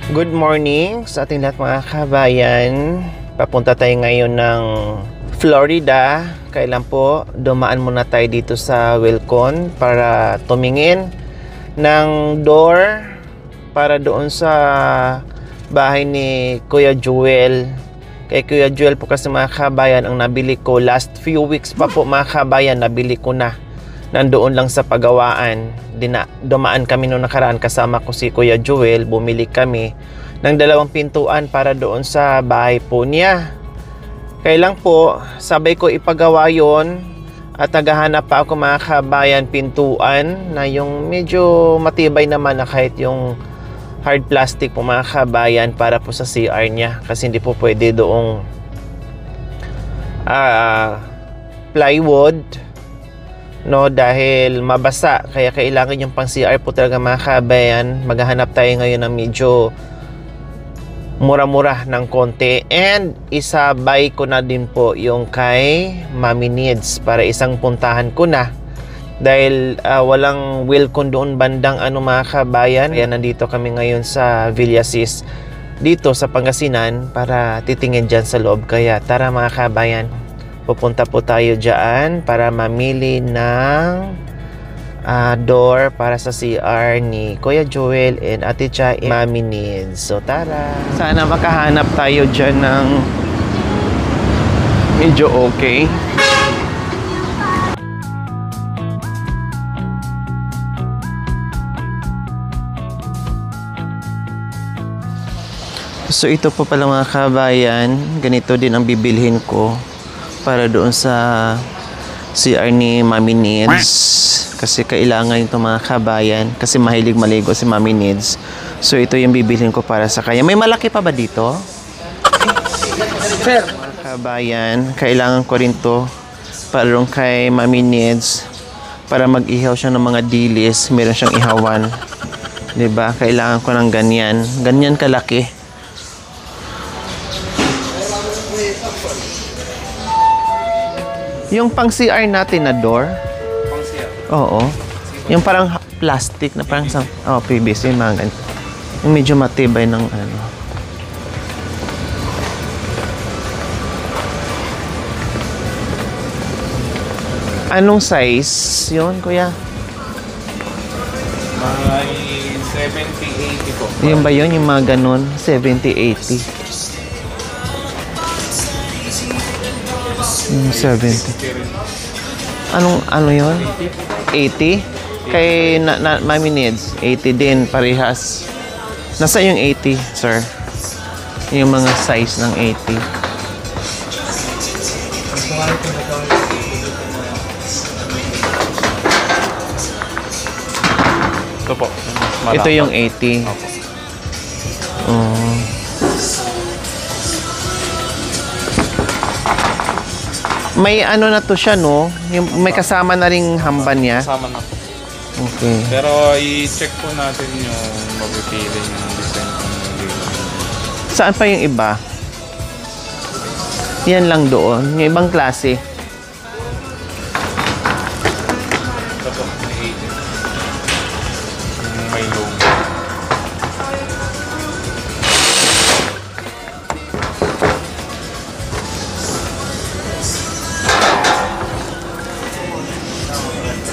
Good morning sa ating lahat mga kabayan. Papunta tayo ngayon ng Florida. Kailan po dumaan muna tayo dito sa Wilcon para tumingin ng door para doon sa bahay ni Kuya Joel. Kay Kuya Joel po kasi mga kabayan, ang nabili ko last few weeks pa po mga kabayan, nabili ko na. Nandoon lang sa pagawaan. Dumaan kami noong nakaraan kasama ko si Kuya Joel. Bumili kami ng 2 pintuan para doon sa bahay po niya. Kailang po, sabay ko ipagawa yon at naghahanap pa ako mga kabayan pintuan na yung medyo matibay naman na kahit yung hard plastic po mga kabayan para po sa CR niya. Kasi hindi po pwede doong plywood, no, dahil mabasa, kaya kailangan yung pang CR po talaga mga kabayan. Maghahanap tayo ngayon ng medyo mura-mura ng konti, and isabay ko na din po yung kay Mami Needs para isang puntahan ko na dahil walang Wilcon doon bandang mga kabayan. Kaya nandito kami ngayon sa Villasis dito sa Pangasinan para titingin dyan sa loob. Kaya tara mga kabayan, pupunta po tayo dyan para mamili ng door para sa CR ni Kuya Joel and Ate Cha and Mami Needs. So tara, sana makahanap tayo dyan ng medyo okay. So ito po pala mga kabayan, ganito din ang bibilhin ko para doon sa CR ni Mami Needs. Kasi kailangan ito mga kabayan, kasi mahilig maligo si Mami Needs. So ito yung bibilhin ko para sa kanya. May malaki pa ba dito? Sir, mga kabayan, kailangan ko rin to para rin kay Mami Needs para mag-ihaw siya ng mga dilis. Meron siyang ihawan, diba? Kailangan ko ng ganyan. Ganyan kalaki. Yung pang CR natin na door. Pang CR? Oo. Yung parang plastic na parang PVC, mga ganito. Yung medyo matibay ng ano. Anong size yun, kuya? May 70-80 po. Yung ba yun? Yung mga ganun? 70-80. 70. Ano yun? 80? Kay Mami Needs, 80 din, parehas. Nasa yung 80, sir? Yung mga size ng 80. Ito po. Ito yung 80. Opo. May ano na to siya, no? Yung may kasama na ring hamban niya. Kasama na po. Okay. Pero i-check po natin yung mapipili ng design. Saan pa yung iba? Yan lang doon. Yung ibang klase. Ito po, may 80. May logo.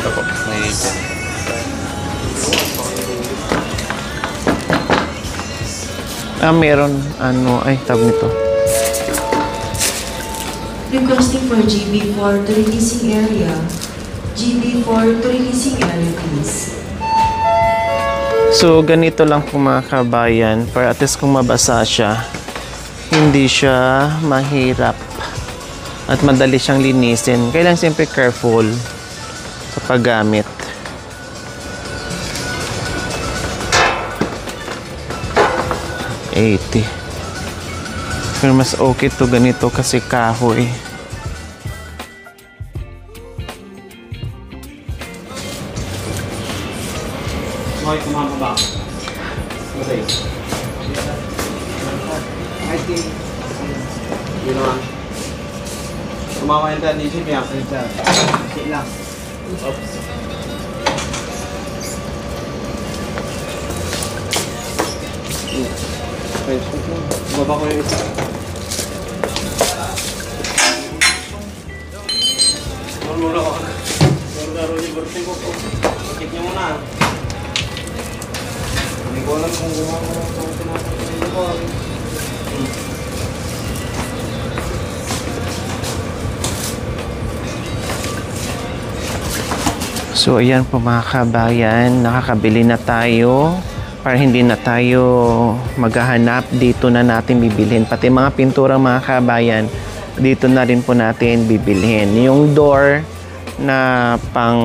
Ito po, may 80. Meron, tawag nito. Requesting for GB4 to releasing area. GB4 to releasing area, please. So, ganito lang po mga kabayan. Para at least kung mabasa siya, hindi siya mahirap. At madali siyang linisin. Kailangan siyempre careful sa paggamit. Pero mas okay to ganito kasi kahoy. Okay, kumama ba? Okay. I think, you know, kumama yung dad, isip niya. Isip lang. Oops. French fries lang. Baba ko yung isa. Mula ko. Laro ni birthday ko po. Pakit niyo muna. Hindi ko alam kung gumagawa ko ng pinapakita ko. So ayan po mga kabayan, nakakabili na tayo para hindi na tayo maghahanap. Dito na natin bibilhin. Pati mga pintura mga kabayan, dito na rin po natin bibilhin. Yung door na pang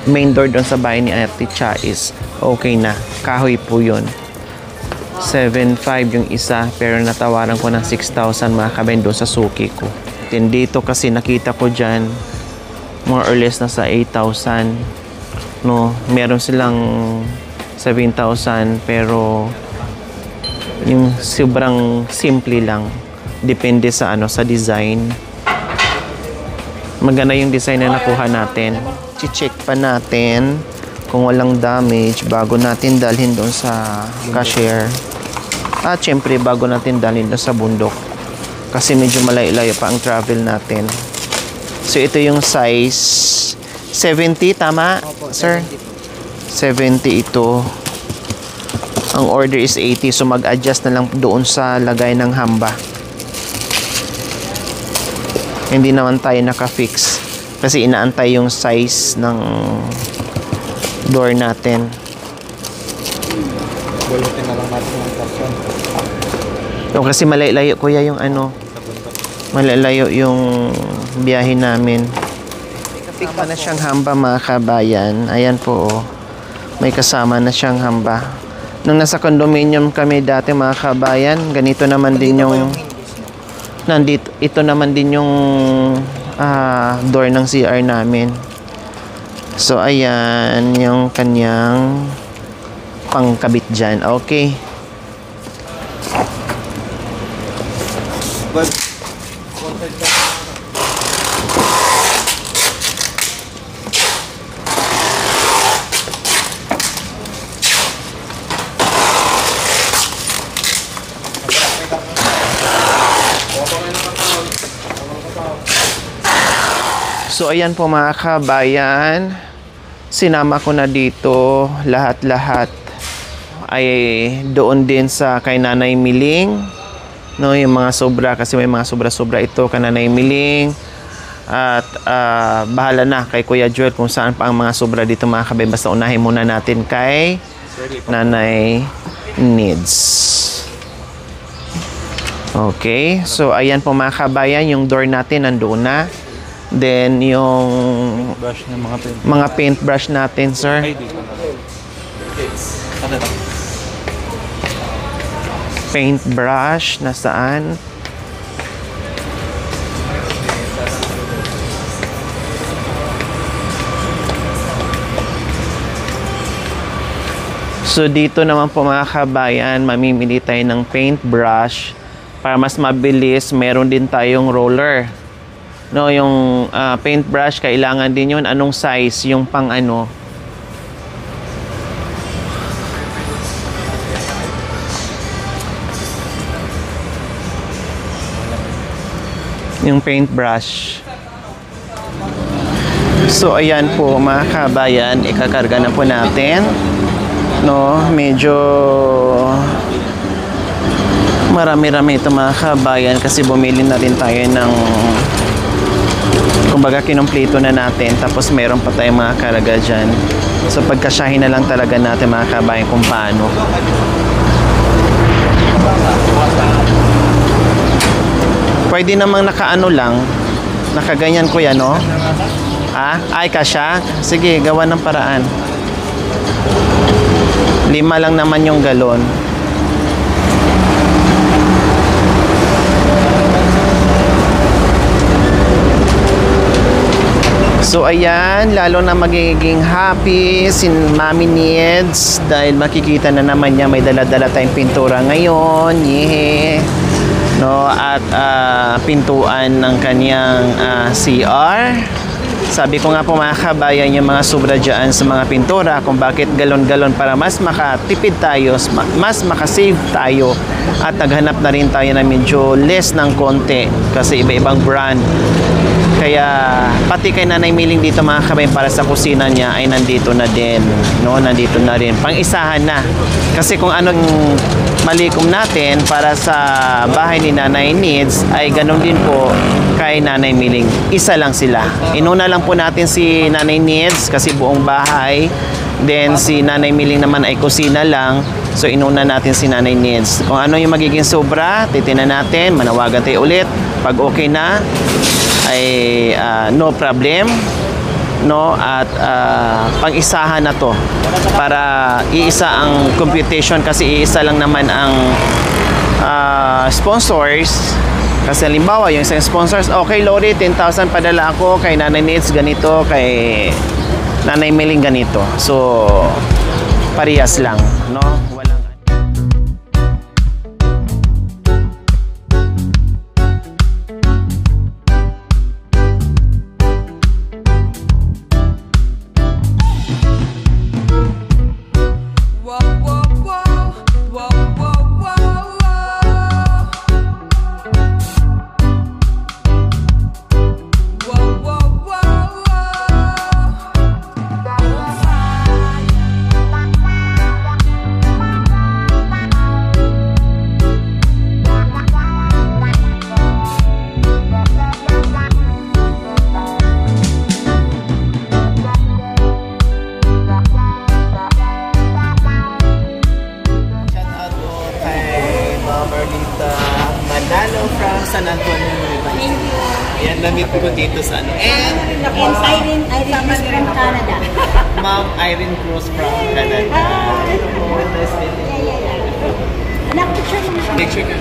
main door doon sa bahay ni Ate Cha is okay na. Kahoy po yun. 7.5 yung isa, pero natawaran ko ng 6,000 mga kabayan doon sa suki ko. Then dito kasi nakita ko dyan more or less nasa 8,000, no, meron silang 7,000 pero yung sobrang simple lang, depende sa sa design. Maganda yung design na nakuha natin. I-check pa natin kung walang damage bago natin dalhin doon sa cashier. At syempre bago natin dalhin doon sa bundok kasi medyo malayo-layo pa ang travel natin. So ito yung size 70, tama? Opo, sir? 70 ito. Ang order is 80, so mag-adjust na lang doon sa lagay ng hamba. Hindi naman tayo naka-fix kasi inaantay yung size ng door natin. Bulutin na lang natin yung person. O kasi malayo kuya yung malalayo yung biyahe namin. Kasama na siyang hamba mga kabayan. Ayan po oh. May kasama na siyang hamba. Nung nasa condominium kami dati mga kabayan, ganito naman din yung ito naman din yung door ng CR namin. So ayan yung kanyang pangkabit dyan. Okay. But, so ayan po mga kabayan, sinama ko na dito lahat-lahat ay doon din sa kay Nanay Miling, no, yung mga sobra kasi may mga sobra-sobra ito kay Nanay Miling at bahala na kay Kuya Joel kung saan pa ang mga sobra dito mga kabayan. Basta unahin muna natin kay Nanay Needs. Okay, so ayan po mga kabayan, yung door natin nandoon na. Then yung Brush ng mga pen. mga paintbrush natin, sir. Ay, dito na lang. Ano na? Paintbrush nasaan? So dito naman po mga kabayan, mamimili tayo ng paintbrush para mas mabilis. Meron din tayong roller. No, yung paintbrush kailangan din 'yun. Anong size yung pang yung paintbrush. So ayan po mga kabayan, ikakarga na po natin. No, medyo marami-rami ito mga kabayan kasi bumili na rin tayo ng, kumbaga kinumpleto na natin, tapos meron pa tayong mga karga dyan. So pagkasyahin na lang talaga natin mga kabayan kung paano. Pwede namang nakaano lang, nakaganyan kuya, no? Ay kasya? Sige, gawa ng paraan. 5 lang naman yung galon. So ayan, lalo na magiging happy si Mami Needs dahil makikita na naman niya may dala-dala tayong pintura ngayon. Yeah. No, at pintuan ng kanyang CR. Sabi ko nga po mga kabayan, yung mga sobra dyan sa mga pintura, kung bakit galon-galon para mas makatipid tayo, mas makasave tayo, at naghanap na rin tayo na medyo less ng konti kasi iba-ibang brand. Kaya pati kay Nanay Miling dito mga kabayan para sa kusina niya ay nandito na din, no? Nandito na rin. Pang-isahan na. Kasi kung anong malikom natin para sa bahay ni Nanay Needs ay ganun din po kay Nanay Miling. Isa lang sila. Inuna lang po natin si Nanay Needs kasi buong bahay. Then si Nanay Miling naman ay kusina lang. So inuna natin si Nanay Needs. Kung ano yung magiging sobra, titinan natin, manawagan tayo ulit. Pag okay na, ay no problem, no, at pang-isahan na to para iisa ang computation kasi iisa lang naman ang sponsors. Kasi halimbawa yung isang sponsors, okay Lori, 10,000 padala ako kay Nanay Needs ganito, kay Nanay Miling ganito, so parehas lang, no, walang San Antonio. Thank you. Ayan, na-meet ko dito sa ano. And Irene Cruz from Canada. Ma'am Irene Cruz from Canada. Nice meeting you. Anak, picture mo na. Picture ka.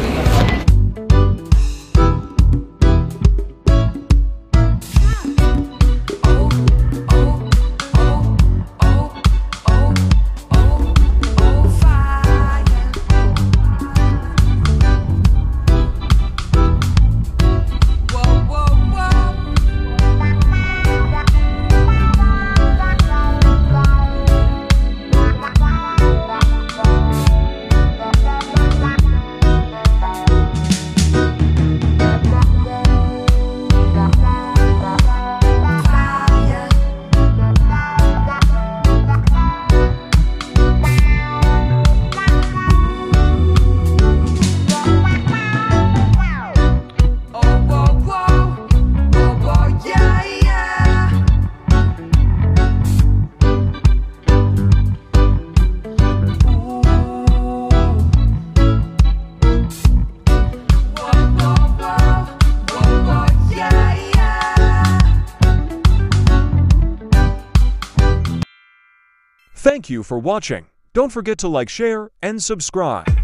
Thank you for watching. Don't forget to like, share, and subscribe.